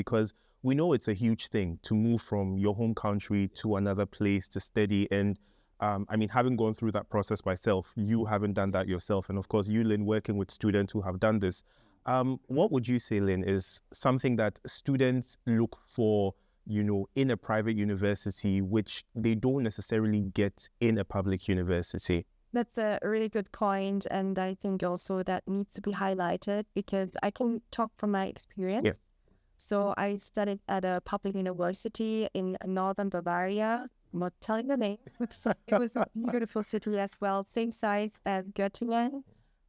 because we know it's a huge thing to move from your home country to another place to study. And I mean, having gone through that process myself, you haven't done that yourself. And of course, you, Lynn, working with students who have done this. What would you say, Lynn, is something that students look for, you know, in a private university, which they don't necessarily get in a public university? That's a really good point, and I think also that needs to be highlighted because I can talk from my experience. Yeah. So I studied at a public university in northern Bavaria. I'm not telling the name. It was a beautiful city as well, same size as Göttingen.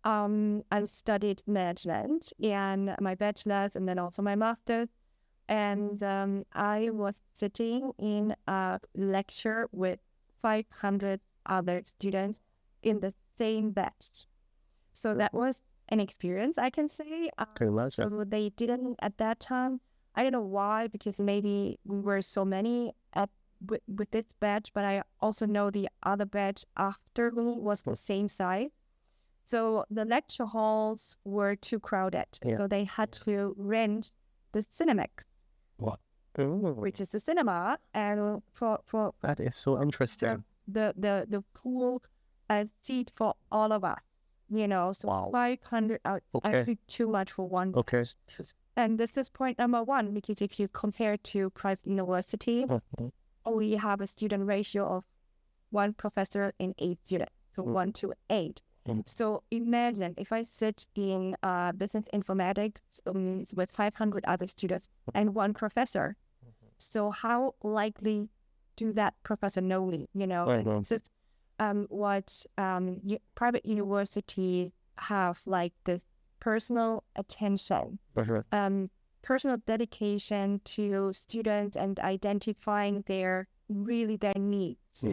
I studied management and my bachelor's and then also my master's. And I was sitting in a lecture with 500 other students in the same batch. So that was an experience, I can say. So they didn't at that time. I don't know why, because maybe we were so many with this batch, but I also know the other batch after me was the same size. So the lecture halls were too crowded. Yeah. So they had to rent the Cinemax. What? Which is the cinema. And for that is so interesting. The pool seat for all of us, you know, so wow. 500 are actually too much for one. Okay. And this is point number one, because if you compare to private university, we have a student ratio of 1 professor in 8 students, so 1 to 8. So imagine if I sit in business informatics with 500 other students and 1 professor. So how likely do that professor know me, you know? This is what private universities have, like this personal attention, personal dedication to students and identifying their needs,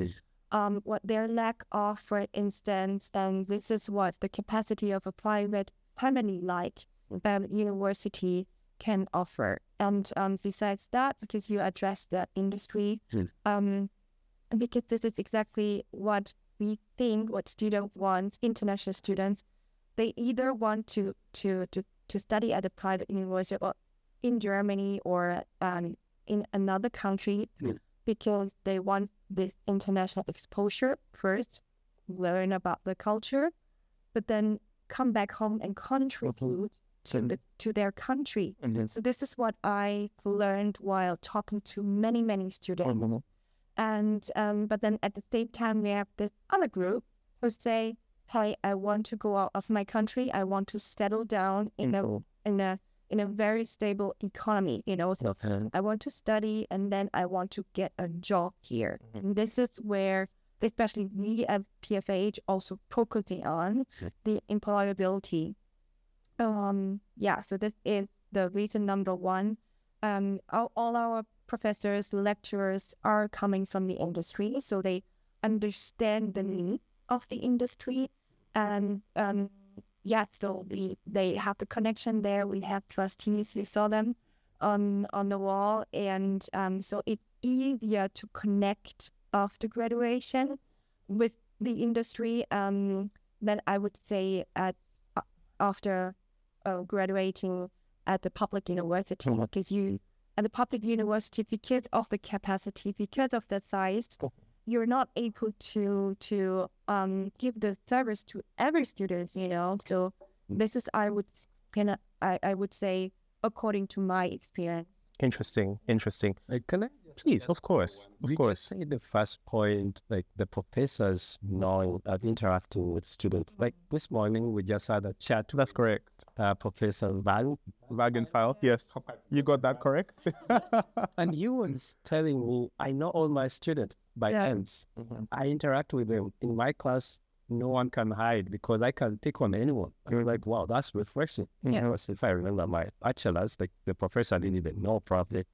what their lack of, for instance, and this is what the capacity of a private family like university can offer. And besides that, because you address the industry, because this is exactly what we think, what students want, international students, they either want to study at a private university or in Germany or in another country because they want this international exposure first, learn about the culture, but then come back home and contribute to their country. So this is what I learned while talking to many students. And but then at the same time, we have this other group who say, "Hey, I want to go out of my country. I want to settle down in a very stable economy. You know, so I want to study and then I want to get a job here." And this is where, especially we at PFH, also focusing on the employability. So this is the reason number one. All our professors, lecturers are coming from the industry, so they understand the needs of the industry, and so they have the connection there. We have trustees, we saw them on the wall, and so it's easier to connect after graduation with the industry than I would say after graduating at the public university, because at the public university, because of the capacity, because of the size, you're not able to give the service to every student, you know. So this is, I would say, according to my experience. Interesting. Can I? Please, of course. Say the first point, like the professors now are interacting with students. Like this morning, we just had a chat. That's correct. Professor Wagenfeld. Yes, you got that correct. And he was telling me, I know all my students by hands. I interact with them. In my class, no one can hide because I can pick on anyone. You're like, wow, that's refreshing. If I remember my bachelor's, like the professor didn't even know probably